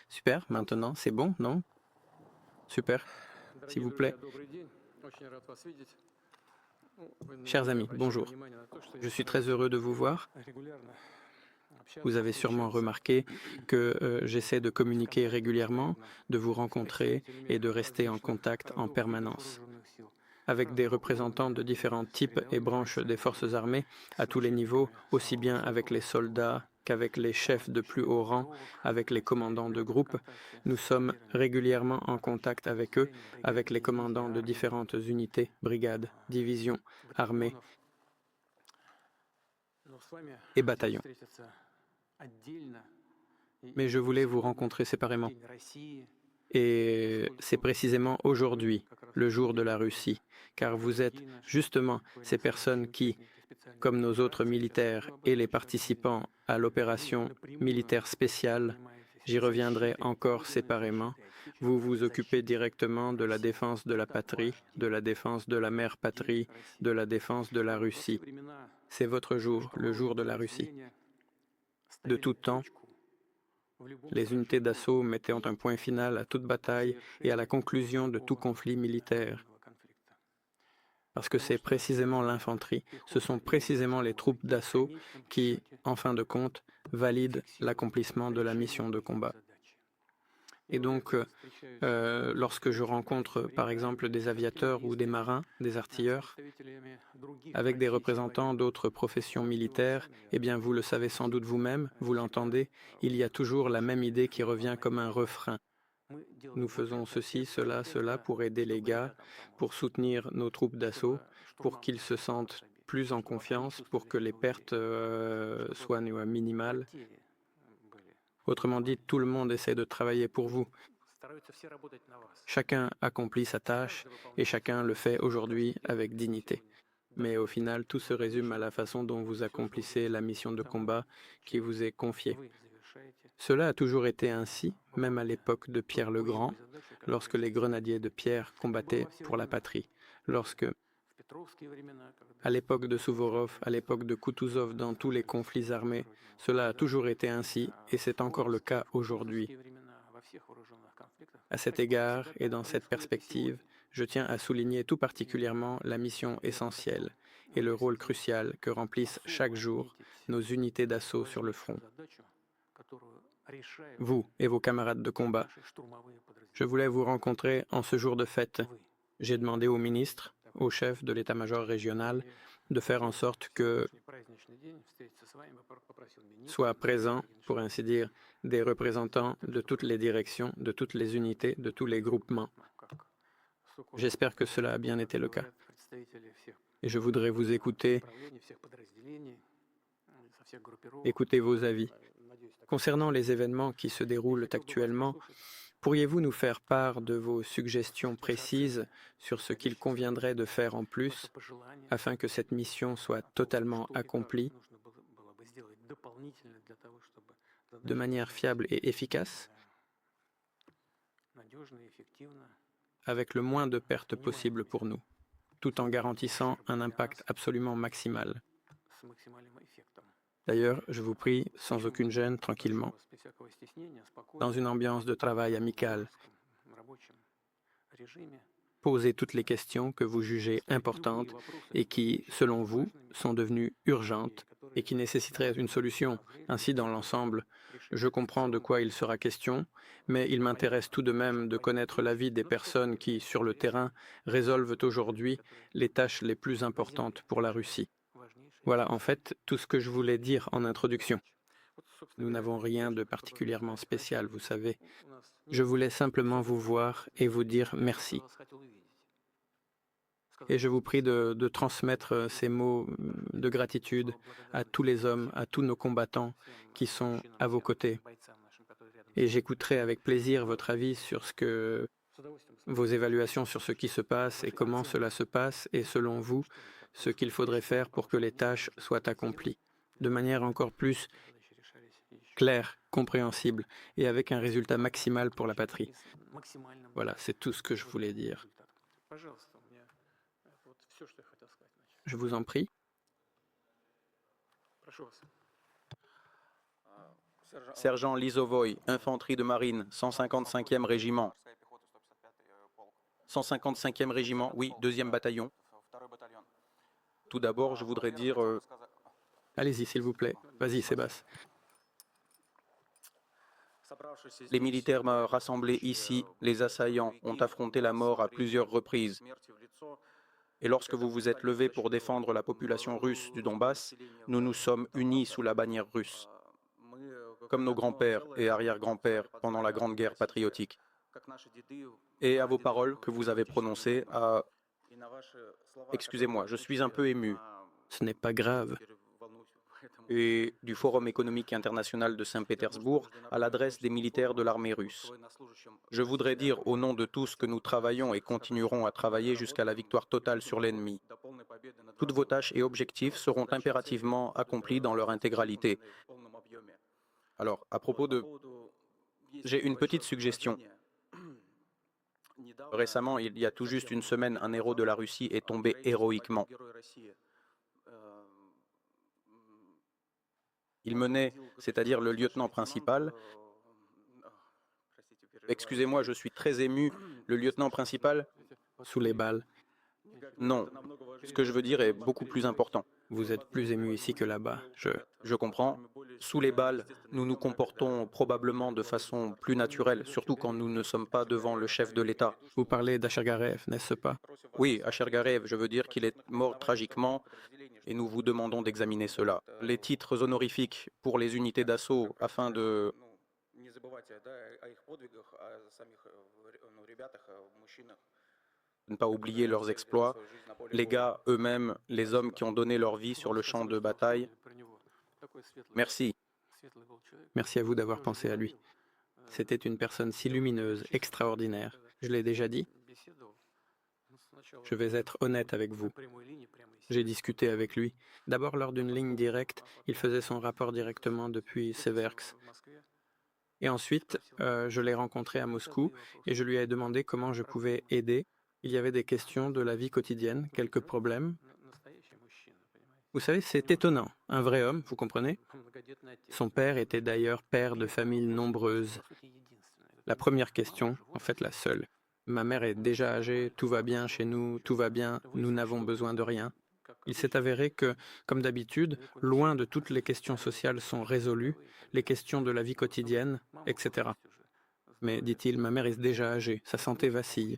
Super, maintenant c'est bon, non? Super, s'il vous plaît. Chers amis, bonjour. Je suis très heureux de vous voir. Vous avez sûrement remarqué que j'essaie de communiquer régulièrement, de vous rencontrer et de rester en contact en permanence avec des représentants de différents types et branches des forces armées à tous les niveaux, aussi bien avec les soldats qu'avec les chefs de plus haut rang, avec les commandants de groupe. Nous sommes régulièrement en contact avec eux, avec les commandants de différentes unités, brigades, divisions, armées et bataillons. Mais je voulais vous rencontrer séparément. Et c'est précisément aujourd'hui, le jour de la Russie, car vous êtes justement ces personnes qui, comme nos autres militaires et les participants à l'opération militaire spéciale, j'y reviendrai encore séparément, vous vous occupez directement de la défense de la patrie, de la défense de la mère patrie, de la défense de la Russie. C'est votre jour, le jour de la Russie. De tout temps, les unités d'assaut mettaient un point final à toute bataille et à la conclusion de tout conflit militaire. Parce que c'est précisément l'infanterie, ce sont précisément les troupes d'assaut qui, en fin de compte, valident l'accomplissement de la mission de combat. Et donc, lorsque je rencontre, par exemple, des aviateurs ou des marins, des artilleurs, avec des représentants d'autres professions militaires, eh bien, vous le savez sans doute vous-même, vous l'entendez, il y a toujours la même idée qui revient comme un refrain. Nous faisons ceci, cela pour aider les gars, pour soutenir nos troupes d'assaut, pour qu'ils se sentent plus en confiance, pour que les pertes soient minimales. Autrement dit, tout le monde essaie de travailler pour vous. Chacun accomplit sa tâche et chacun le fait aujourd'hui avec dignité. Mais au final, tout se résume à la façon dont vous accomplissez la mission de combat qui vous est confiée. Cela a toujours été ainsi, même à l'époque de Pierre le Grand, lorsque les grenadiers de Pierre combattaient pour la patrie, lorsque, à l'époque de Souvorov, à l'époque de Kutuzov, dans tous les conflits armés, cela a toujours été ainsi et c'est encore le cas aujourd'hui. À cet égard et dans cette perspective, je tiens à souligner tout particulièrement la mission essentielle et le rôle crucial que remplissent chaque jour nos unités d'assaut sur le front. Vous et vos camarades de combat, je voulais vous rencontrer en ce jour de fête. J'ai demandé au ministre, au chef de l'état-major régional, de faire en sorte que soient présents, pour ainsi dire, des représentants de toutes les directions, de toutes les unités, de tous les groupements. J'espère que cela a bien été le cas. Et je voudrais vous écouter vos avis. Concernant les événements qui se déroulent actuellement, pourriez-vous nous faire part de vos suggestions précises sur ce qu'il conviendrait de faire en plus afin que cette mission soit totalement accomplie de manière fiable et efficace, avec le moins de pertes possible pour nous, tout en garantissant un impact absolument maximal. D'ailleurs, je vous prie, sans aucune gêne, tranquillement, dans une ambiance de travail amicale, posez toutes les questions que vous jugez importantes et qui, selon vous, sont devenues urgentes et qui nécessiteraient une solution. Ainsi, dans l'ensemble, je comprends de quoi il sera question, mais il m'intéresse tout de même de connaître l'avis des personnes qui, sur le terrain, résolvent aujourd'hui les tâches les plus importantes pour la Russie. Voilà, en fait, tout ce que je voulais dire en introduction. Nous n'avons rien de particulièrement spécial, vous savez. Je voulais simplement vous voir et vous dire merci. Et je vous prie de transmettre ces mots de gratitude à tous les hommes, à tous nos combattants qui sont à vos côtés. Et j'écouterai avec plaisir votre avis sur vos évaluations sur ce qui se passe et comment cela se passe, et selon vous, ce qu'il faudrait faire pour que les tâches soient accomplies de manière encore plus claire, compréhensible et avec un résultat maximal pour la patrie. Voilà, c'est tout ce que je voulais dire. Je vous en prie. Sergent Lizovoy, infanterie de marine, 155e régiment. 155e régiment, oui, 2e bataillon. Tout d'abord, je voudrais dire... Allez-y, s'il vous plaît. Vas-y, Sébastien. Les militaires rassemblés ici, les assaillants, ont affronté la mort à plusieurs reprises. Et lorsque vous vous êtes levés pour défendre la population russe du Donbass, nous nous sommes unis sous la bannière russe, comme nos grands-pères et arrière-grands-pères pendant la Grande Guerre patriotique. Et à vos paroles que vous avez prononcées, excusez-moi, je suis un peu ému. Ce n'est pas grave. Et du Forum économique international de Saint-Pétersbourg à l'adresse des militaires de l'armée russe. Je voudrais dire au nom de tous que nous travaillons et continuerons à travailler jusqu'à la victoire totale sur l'ennemi. Toutes vos tâches et objectifs seront impérativement accomplis dans leur intégralité. Alors, à propos de... J'ai une petite suggestion. Récemment, il y a tout juste une semaine, un héros de la Russie est tombé héroïquement. Il menait, c'est-à-dire le lieutenant principal. Excusez-moi, je suis très ému. Le lieutenant principal? Sous les balles. Non. Ce que je veux dire est beaucoup plus important. Vous êtes plus ému ici que là-bas. Je comprends. Sous les balles, nous nous comportons probablement de façon plus naturelle, surtout quand nous ne sommes pas devant le chef de l'État. Vous parlez d'Achergarev, n'est-ce pas? Oui, Achergarev, je veux dire qu'il est mort tragiquement et nous vous demandons d'examiner cela. Les titres honorifiques pour les unités d'assaut afin de... ne pas oublier leurs exploits. Les gars eux-mêmes, les hommes qui ont donné leur vie sur le champ de bataille. Merci. Merci à vous d'avoir pensé à lui. C'était une personne si lumineuse, extraordinaire. Je l'ai déjà dit. Je vais être honnête avec vous. J'ai discuté avec lui. D'abord, lors d'une ligne directe, il faisait son rapport directement depuis Seversk. Et ensuite, je l'ai rencontré à Moscou et je lui ai demandé comment je pouvais aider. Il y avait des questions de la vie quotidienne, quelques problèmes. Vous savez, c'est étonnant. Un vrai homme, vous comprenez? Son père était d'ailleurs père de familles nombreuses. La première question, en fait la seule. Ma mère est déjà âgée, tout va bien chez nous, tout va bien, nous n'avons besoin de rien. Il s'est avéré que, comme d'habitude, loin de toutes les questions sociales sont résolues, les questions de la vie quotidienne, etc. Mais, dit-il, ma mère est déjà âgée, sa santé vacille.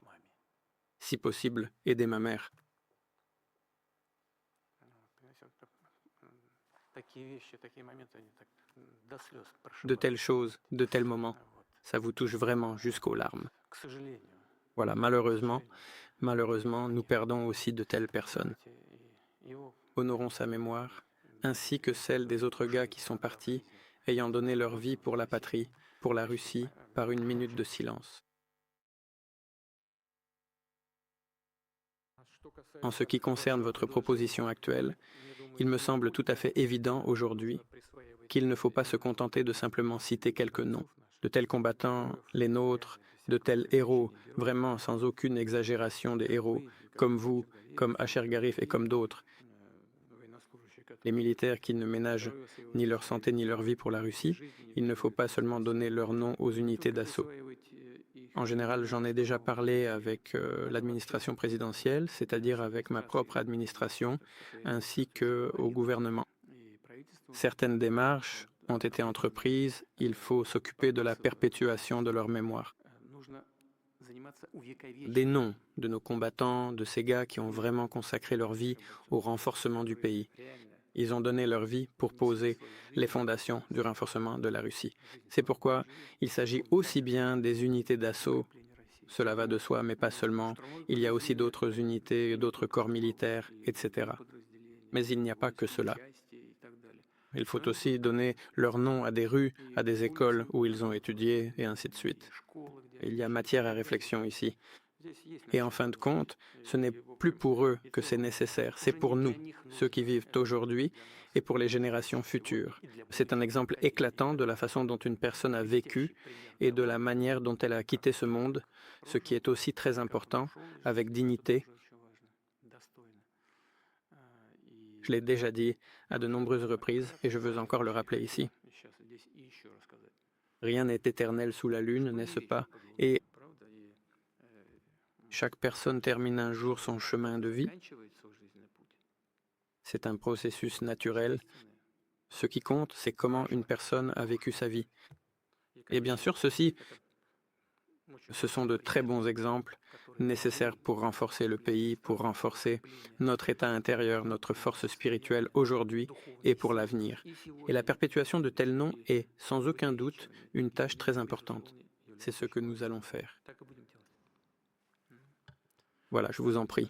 Si possible, aidez ma mère. De telles choses, de tels moments, ça vous touche vraiment jusqu'aux larmes. Voilà, malheureusement, nous perdons aussi de telles personnes. Honorons sa mémoire, ainsi que celle des autres gars qui sont partis, ayant donné leur vie pour la patrie, pour la Russie, par une minute de silence. En ce qui concerne votre proposition actuelle, il me semble tout à fait évident aujourd'hui qu'il ne faut pas se contenter de simplement citer quelques noms. De tels combattants, les nôtres, de tels héros, vraiment sans aucune exagération des héros, comme vous, comme Achergarev et comme d'autres. Les militaires qui ne ménagent ni leur santé ni leur vie pour la Russie, il ne faut pas seulement donner leur nom aux unités d'assaut. En général, j'en ai déjà parlé avec l'administration présidentielle, c'est-à-dire avec ma propre administration, ainsi qu'au gouvernement. Certaines démarches ont été entreprises, il faut s'occuper de la perpétuation de leur mémoire. Des noms de nos combattants, de ces gars qui ont vraiment consacré leur vie au renforcement du pays. Ils ont donné leur vie pour poser les fondations du renforcement de la Russie. C'est pourquoi il s'agit aussi bien des unités d'assaut, cela va de soi, mais pas seulement. Il y a aussi d'autres unités, d'autres corps militaires, etc. Mais il n'y a pas que cela. Il faut aussi donner leur nom à des rues, à des écoles où ils ont étudié, et ainsi de suite. Il y a matière à réflexion ici. Et en fin de compte, ce n'est plus pour eux que c'est nécessaire, c'est pour nous, ceux qui vivent aujourd'hui, et pour les générations futures. C'est un exemple éclatant de la façon dont une personne a vécu et de la manière dont elle a quitté ce monde, ce qui est aussi très important, avec dignité. Je l'ai déjà dit à de nombreuses reprises et je veux encore le rappeler ici. Rien n'est éternel sous la lune, n'est-ce pas? Et chaque personne termine un jour son chemin de vie. C'est un processus naturel. Ce qui compte, c'est comment une personne a vécu sa vie. Et bien sûr, ce sont de très bons exemples nécessaires pour renforcer le pays, pour renforcer notre état intérieur, notre force spirituelle aujourd'hui et pour l'avenir. Et la perpétuation de tels noms est, sans aucun doute, une tâche très importante. C'est ce que nous allons faire. Voilà, je vous en prie.